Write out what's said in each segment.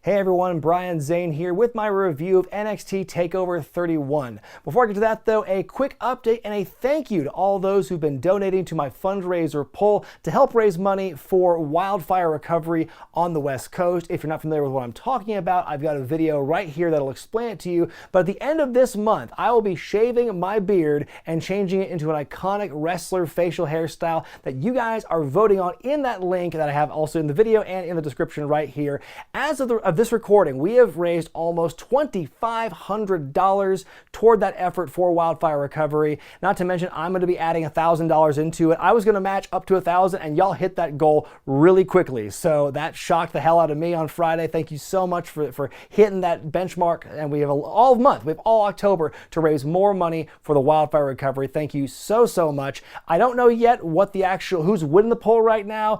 Hey everyone, Brian Zane here with my review of NXT TakeOver 31. Before I get to that though, a quick update and a thank you to all those who've been donating to my fundraiser poll to help raise money for wildfire recovery on the West Coast. If you're not familiar with what I'm talking about, I've got a video right here that'll explain it to you. But at the end of this month, I will be shaving my beard and changing it into an iconic wrestler facial hairstyle that you guys are voting on in that link that I have also in the video and in the description right here. As of this recording, we have raised almost $2,500 toward that effort for wildfire recovery. Not to mention, I'm going to be adding $1,000 into it. I was going to match up to $1,000, and y'all hit that goal really quickly. So that shocked the hell out of me on Friday. Thank you so much for hitting that benchmark. And we have all month, we have all October to raise more money for the wildfire recovery. Thank you so much. I don't know yet what the who's winning the poll right now.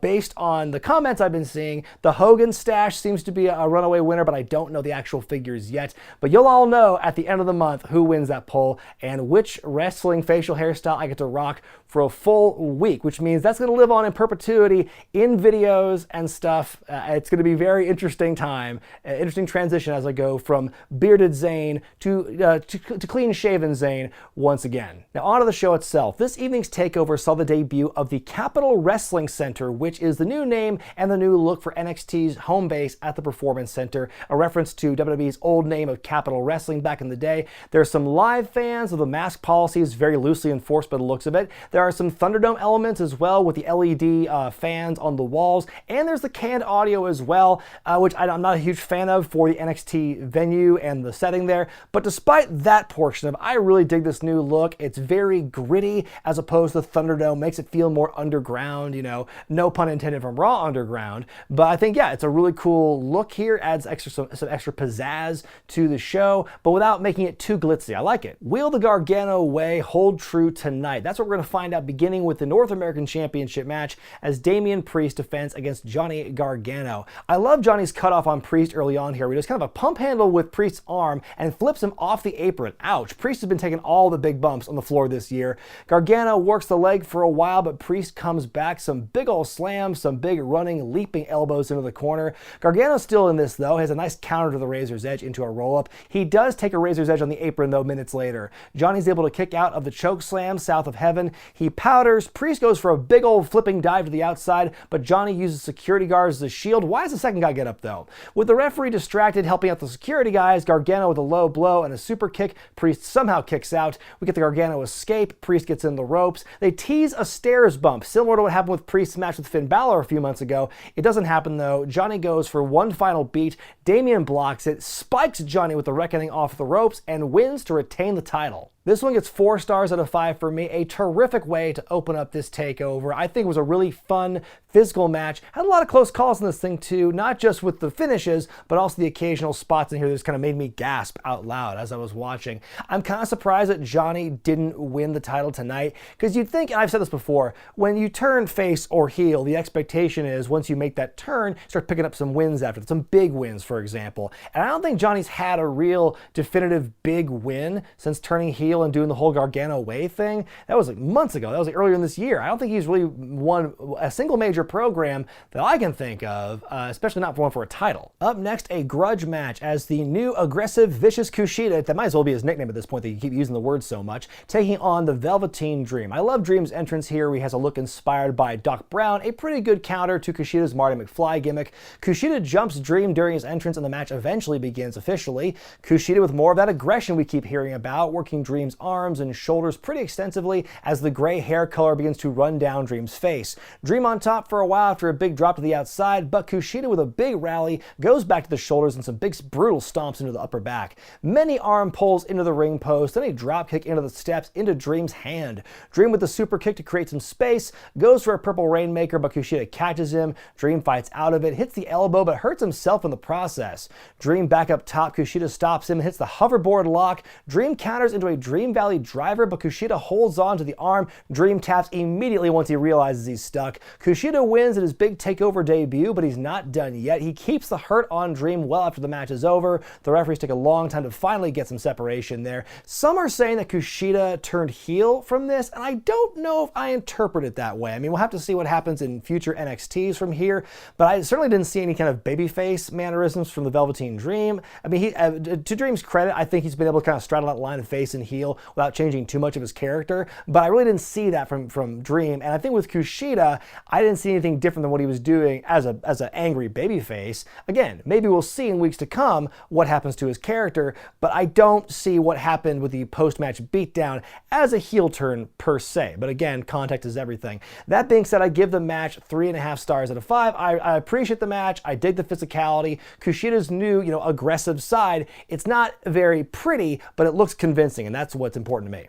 Based on the comments I've been seeing, the Hogan stash seems to be a runaway winner, but I don't know the actual figures yet. But you'll all know at the end of the month who wins that poll and which wrestling facial hairstyle I get to rock for a full week, which means that's going to live on in perpetuity in videos and stuff. It's going to be a very interesting time, interesting transition as I go from bearded Zane to clean-shaven Zane once again. Now on to the show itself. This evening's TakeOver saw the debut of the Capitol Wrestling Center, which is the new name and the new look for NXT's home base at the Performance Center, a reference to WWE's old name of Capitol Wrestling back in the day. There's some live fans, of the mask policy is very loosely enforced by the looks of it. There are some Thunderdome elements as well with the LED fans on the walls, and there's the canned audio as well, which I'm not a huge fan of for the NXT venue and the setting there. But despite that portion of it, I really dig this new look. It's very gritty as opposed to Thunderdome, makes it feel more underground, you know, no pun intended from Raw underground. But I think, yeah, it's a really cool look here, adds some extra pizzazz to the show, but without making it too glitzy. I like it. Will the Gargano way hold true tonight? That's what we're going to find out, beginning with the North American Championship match as Damian Priest defends against Johnny Gargano. I love Johnny's cutoff on Priest early on here. We just kind of a pump handle with Priest's arm and flips him off the apron. Ouch. Priest has been taking all the big bumps on the floor this year. Gargano works the leg for a while, but Priest comes back. Some big old slams, some big running, leaping elbows into the corner. Gargano's still in this though, has a nice counter to the Razor's Edge into a roll-up. He does take a Razor's Edge on the apron though minutes later. Johnny's able to kick out of the choke slam south of heaven. He powders. Priest goes for a big old flipping dive to the outside, but Johnny uses security guards as a shield. Why does the second guy get up though? With the referee distracted helping out the security guys, Gargano with a low blow and a super kick. Priest somehow kicks out. We get the Gargano escape. Priest gets in the ropes. They tease a stairs bump, similar to what happened with Priest's match with Finn Balor a few months ago. It doesn't happen though. Johnny goes for one final beat. Damian blocks it, spikes Johnny with the Reckoning off the ropes, and wins to retain the title. This one gets 4 stars out of 5 for me. A terrific way to open up this TakeOver. I think it was a really fun, physical match. Had a lot of close calls in this thing too, not just with the finishes, but also the occasional spots in here that just kind of made me gasp out loud as I was watching. I'm kind of surprised that Johnny didn't win the title tonight, because you'd think, and I've said this before, when you turn face or heel, the expectation is once you make that turn, start picking up some wins after it, some big wins, for example. And I don't think Johnny's had a real definitive big win since turning heel and doing the whole Gargano way thing. That was like months ago. That was like earlier in this year. I don't think he's really won a single major program that I can think of, especially not one for a title. Up next, a grudge match as the new aggressive, vicious Kushida, that might as well be his nickname at this point that you keep using the word so much, taking on the Velveteen Dream. I love Dream's entrance here. He has a look inspired by Doc Brown, a pretty good counter to Kushida's Marty McFly gimmick. Kushida jumps Dream during his entrance and the match eventually begins officially. Kushida with more of that aggression we keep hearing about, working Dream's arms and shoulders pretty extensively as the gray hair color begins to run down Dream's face. Dream on top for a while after a big drop to the outside, but Kushida with a big rally goes back to the shoulders and some big brutal stomps into the upper back. Many arm pulls into the ring post, then a drop kick into the steps into Dream's hand. Dream with the super kick to create some space, goes for a purple rainmaker, but Kushida catches him. Dream fights out of it, hits the elbow, but hurts himself in the process. Dream back up top, Kushida stops him, hits the hoverboard lock. Dream counters into a Dream Valley driver, but Kushida holds on to the arm. Dream taps immediately once he realizes he's stuck. Kushida wins at his big Takeover debut, but he's not done yet. He keeps the hurt on Dream well after the match is over. The referees take a long time to finally get some separation there. Some are saying that Kushida turned heel from this, and I don't know if I interpret it that way. I mean, we'll have to see what happens in future NXTs from here, but I certainly didn't see any kind of babyface mannerisms from the Velveteen Dream. I mean, to Dream's credit, I think he's been able to kind of straddle that line of face and heel without changing too much of his character, but I really didn't see that from Dream. And I think with Kushida, I didn't see anything different than what he was doing as an angry babyface. Again, maybe we'll see in weeks to come what happens to his character, but I don't see what happened with the post-match beatdown as a heel turn per se. But again, context is everything. That being said, I give the match 3.5 stars out of 5. I appreciate the match. I dig the physicality. Kushida's new, aggressive side. It's not very pretty, but it looks convincing, and that's what's important to me.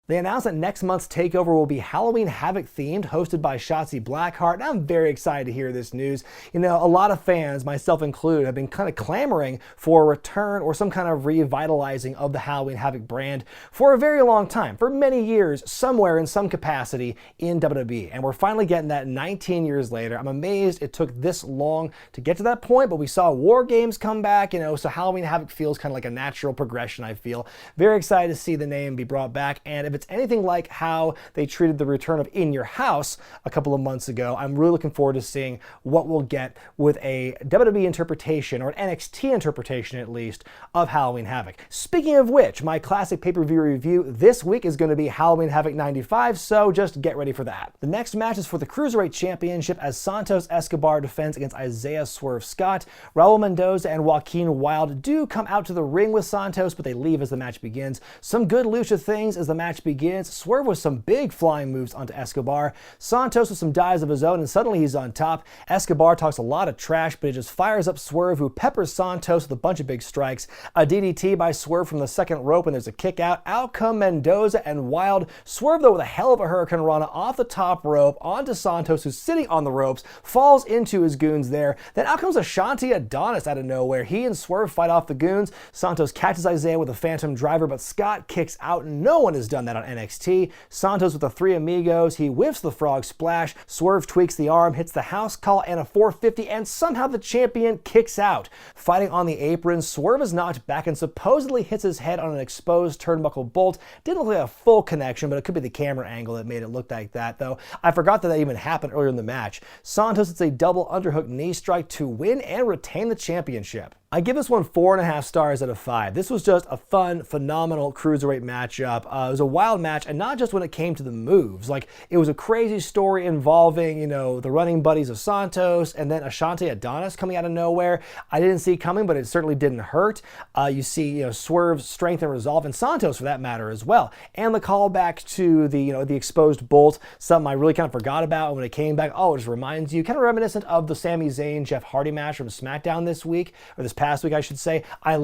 They announced that next month's TakeOver will be Halloween Havoc themed, hosted by Shotzi Blackheart, and I'm very excited to hear this news. A lot of fans, myself included, have been kind of clamoring for a return or some kind of revitalizing of the Halloween Havoc brand for a very long time, for many years, somewhere in some capacity in WWE. And we're finally getting that 19 years later. I'm amazed it took this long to get to that point, but we saw War Games come back, so Halloween Havoc feels kind of like a natural progression, I feel. Very excited to see the name be brought back, and if it's anything like how they treated the return of In Your House a couple of months ago, I'm really looking forward to seeing what we'll get with a WWE interpretation, or an NXT interpretation at least, of Halloween Havoc. Speaking of which, my classic pay-per-view review this week is going to be Halloween Havoc 95, so just get ready for that. The next match is for the Cruiserweight Championship as Santos Escobar defends against Isaiah Swerve Scott. Raul Mendoza and Joaquin Wilde do come out to the ring with Santos, but they leave as the match begins. Some good lucha things as the match begins. Swerve with some big flying moves onto Escobar. Santos with some dives of his own, and suddenly he's on top. Escobar talks a lot of trash, but he just fires up Swerve, who peppers Santos with a bunch of big strikes. A DDT by Swerve from the second rope, and there's a kick out. Out come Mendoza and Wilde. Swerve, though, with a hell of a Hurricane Rana off the top rope onto Santos, who's sitting on the ropes, falls into his goons there. Then out comes Ashanti Adonis out of nowhere. He and Swerve fight off the goons. Santos catches Isaiah with a phantom driver, but Scott kicks out. No one has done that on NXT. Santos with the Three Amigos. He whiffs the frog splash. Swerve tweaks the arm, hits the house call and a 450, and somehow the champion kicks out. Fighting on the apron, Swerve is knocked back and supposedly hits his head on an exposed turnbuckle bolt. Didn't look like a full connection, but it could be the camera angle that made it look like that, though. I forgot that even happened earlier in the match. Santos hits a double underhook knee strike to win and retain the championship. I give this one 4.5 stars out of 5. This was just a fun, phenomenal Cruiserweight matchup. It was a wild match, and not just when it came to the moves. It was a crazy story involving, the running buddies of Santos, and then Ashanti Adonis coming out of nowhere. I didn't see it coming, but it certainly didn't hurt. You see, Swerve's strength and resolve, and Santos for that matter as well. And the callback to the exposed bolt, something I really kind of forgot about, and when it came back, it just reminds you, kind of reminiscent of the Sami Zayn Jeff Hardy match from SmackDown this week, or this past week, I should say. I'm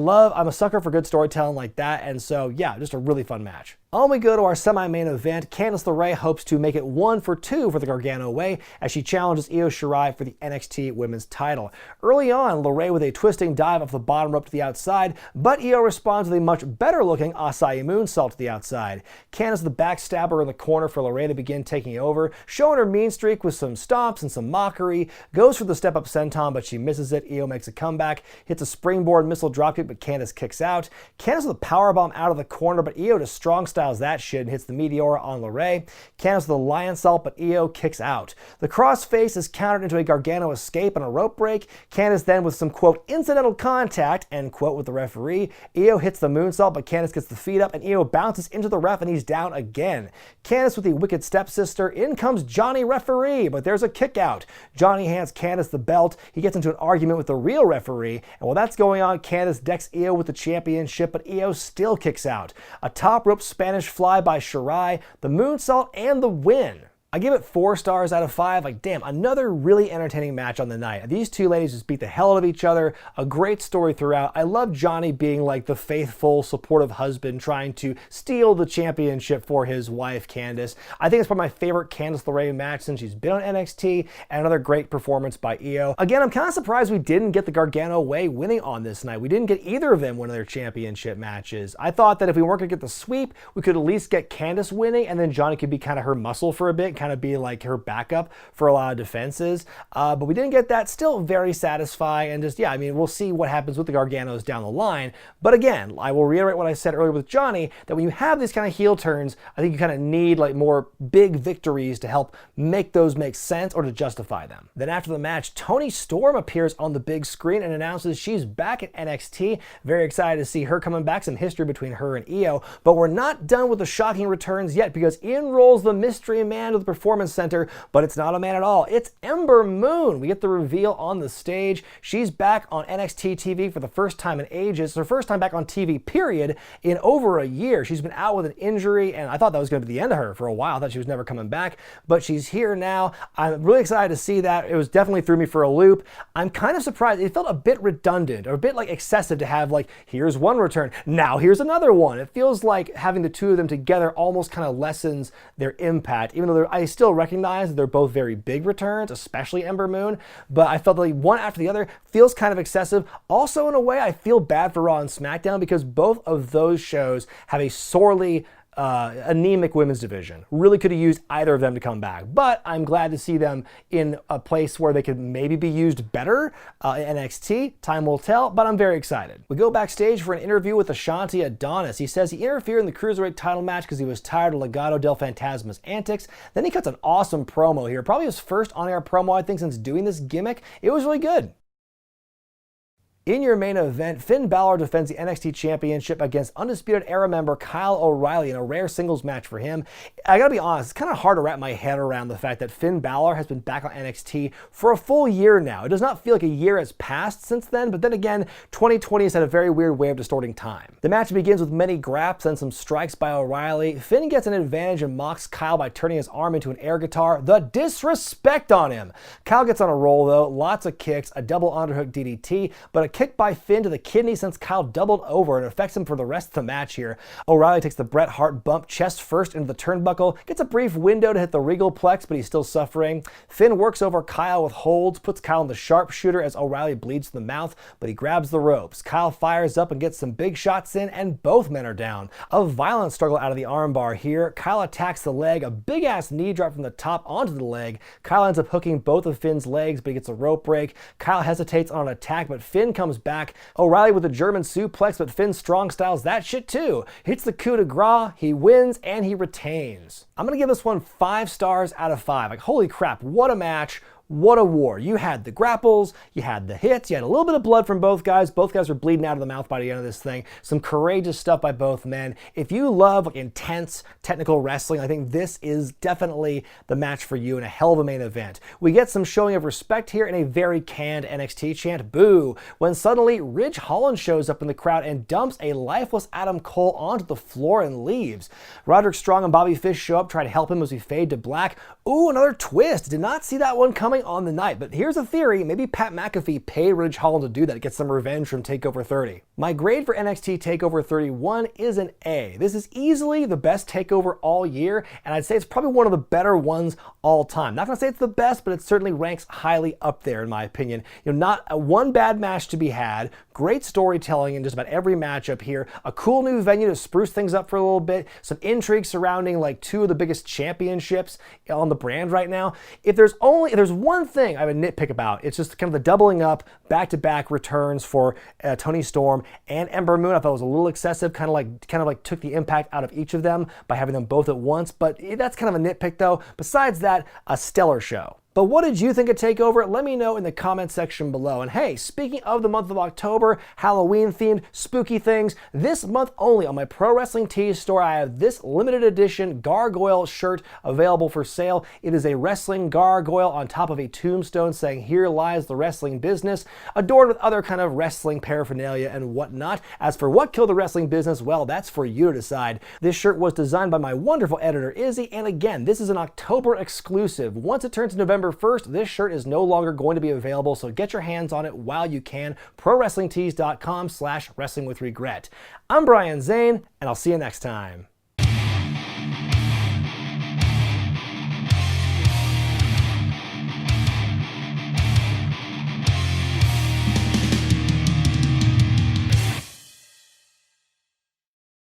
a sucker for good storytelling like that, and so yeah, just a really fun match. On we go to our semi-main event. Candice LeRae hopes to make it 1 for 2 for the Gargano way as she challenges Io Shirai for the NXT Women's title. Early on, LeRae with a twisting dive off the bottom rope to the outside, but Io responds with a much better looking Acai moonsault to the outside. Candice the backstabber in the corner for LeRae to begin taking over, showing her mean streak with some stomps and some mockery, goes for the step-up senton, but she misses it. Io makes a comeback, hits a springboard missile dropkick, but Candice kicks out. Candice with a powerbomb out of the corner, but Io just strong styles that shit and hits the Meteora on LeRae. Candice with a lion salt, but Io kicks out. The crossface is countered into a Gargano escape and a rope break. Candice then with some, quote, incidental contact, end quote, with the referee. Io hits the moonsault, but Candice gets the feet up, and Io bounces into the ref, and he's down again. Candice with the wicked stepsister. In comes Johnny Referee, but there's a kick out. Johnny hands Candice the belt. He gets into an argument with the real referee, and while that's going on, Candice decks Io with the championship, but Io still kicks out. A top rope Spanish fly by Shirai, the moonsault, and the win. I give it 4 stars out of 5. Like, damn, another really entertaining match on the night. These two ladies just beat the hell out of each other. A great story throughout. I love Johnny being like the faithful, supportive husband trying to steal the championship for his wife, Candice. I think it's probably my favorite Candice LeRae match since she's been on NXT, and another great performance by Io. Again, I'm kind of surprised we didn't get the Gargano way winning on this night. We didn't get either of them winning their championship matches. I thought that if we weren't going to get the sweep, we could at least get Candice winning, and then Johnny could be kind of her muscle for a bit, kind of be like her backup for a lot of defenses. But we didn't get that. Still very satisfying, and just, yeah, I mean, we'll see what happens with the Garganos down the line. But again, I will reiterate what I said earlier with Johnny, that when you have these kind of heel turns, I think you kind of need like more big victories to help make those make sense or to justify them. Then after the match, Toni Storm appears on the big screen and announces she's back at NXT. Very excited to see her coming back. Some history between her and Io. But we're not done with the shocking returns yet, because in rolls the mystery man to the Performance Center, but it's not a man at all. It's Ember Moon. We get the reveal on the stage. She's back on NXT TV for the first time in ages. It's her first time back on TV, period, in over a year. She's been out with an injury, and I thought that was going to be the end of her for a while. I thought she was never coming back, but she's here now. I'm really excited to see that. It was definitely threw me for a loop. I'm kind of surprised. It felt a bit redundant or a bit like excessive to have like, here's one return, now here's another one. It feels like having the two of them together almost kind of lessens their impact, even though I still recognize that they're both very big returns, especially Ember Moon, but I felt like one after the other feels kind of excessive. Also, in a way, I feel bad for Raw and SmackDown, because both of those shows have a sorely anemic women's division. Really could have used either of them to come back, but I'm glad to see them in a place where they could maybe be used better in NXT. Time will tell, but I'm very excited. We go backstage for an interview with Ashanti Adonis. He says he interfered in the Cruiserweight title match because he was tired of Legado del Fantasma's antics. Then he cuts an awesome promo here, probably his first on-air promo, I think, since doing this gimmick. It was really good. In your main event, Finn Balor defends the NXT Championship against Undisputed Era member Kyle O'Reilly in a rare singles match for him. I gotta be honest, it's kind of hard to wrap my head around the fact that Finn Balor has been back on NXT for a full year now. It does not feel like a year has passed since then, but then again, 2020 has had a very weird way of distorting time. The match begins with many graps and some strikes by O'Reilly. Finn gets an advantage and mocks Kyle by turning his arm into an air guitar. The disrespect on him! Kyle gets on a roll though, lots of kicks, a double underhook DDT, but a kick by Finn to the kidney sends Kyle doubled over and affects him for the rest of the match here. O'Reilly takes the Bret Hart bump chest first into the turnbuckle, gets a brief window to hit the regal plex, but he's still suffering. Finn works over Kyle with holds, puts Kyle in the sharpshooter as O'Reilly bleeds to the mouth, but he grabs the ropes. Kyle fires up and gets some big shots in, and both men are down. A violent struggle out of the armbar here. Kyle attacks the leg, a big ass knee drop from the top onto the leg. Kyle ends up hooking both of Finn's legs, but he gets a rope break. Kyle hesitates on an attack, but Finn comes back. O'Reilly with a German suplex, but Finn strong styles that shit too. Hits the coup de grace, he wins, and he retains. I'm gonna give this one 5 stars out of 5. Like, holy crap, what a match. What a war. You had the grapples, you had the hits, you had a little bit of blood from both guys. Both guys were bleeding out of the mouth by the end of this thing. Some courageous stuff by both men. If you love like intense technical wrestling, I think this is definitely the match for you and a hell of a main event. We get some showing of respect here in a very canned NXT chant, boo, when suddenly Ridge Holland shows up in the crowd and dumps a lifeless Adam Cole onto the floor and leaves. Roderick Strong and Bobby Fish show up, try to help him as we fade to black. Ooh, another twist. Did not see that one coming on the night, but here's a theory. Maybe Pat McAfee paid Ridge Holland to do that, get some revenge from TakeOver 30. My grade for NXT TakeOver 31 is an A. This is easily the best TakeOver all year, and I'd say it's probably one of the better ones all time. Not gonna say it's the best, but it certainly ranks highly up there in my opinion. You know, not a one bad match to be had. Great storytelling in just about every matchup here. A cool new venue to spruce things up for a little bit. Some intrigue surrounding like 2 of the biggest championships on the brand right now. If there's one thing I have a nitpick about, it's just kind of the doubling up back-to-back returns for Toni Storm and Ember Moon. I thought it was a little excessive, kind of like took the impact out of each of them by having them both at once, but that's kind of a nitpick though. Besides that, a stellar show. But what did you think of TakeOver? Let me know in the comment section below. And hey, speaking of the month of October, Halloween-themed, spooky things, this month only on my Pro Wrestling Tees store, I have this limited edition Gargoyle shirt available for sale. It is a wrestling gargoyle on top of a tombstone saying, "Here lies the wrestling business," adorned with other kind of wrestling paraphernalia and whatnot. As for what killed the wrestling business, well, that's for you to decide. This shirt was designed by my wonderful editor, Izzy, and again, this is an October exclusive. Once it turns November 1st, this shirt is no longer going to be available, so get your hands on it while you can. ProWrestlingTees.com/wrestlingwithregret. I'm Brian Zane, and I'll see you next time.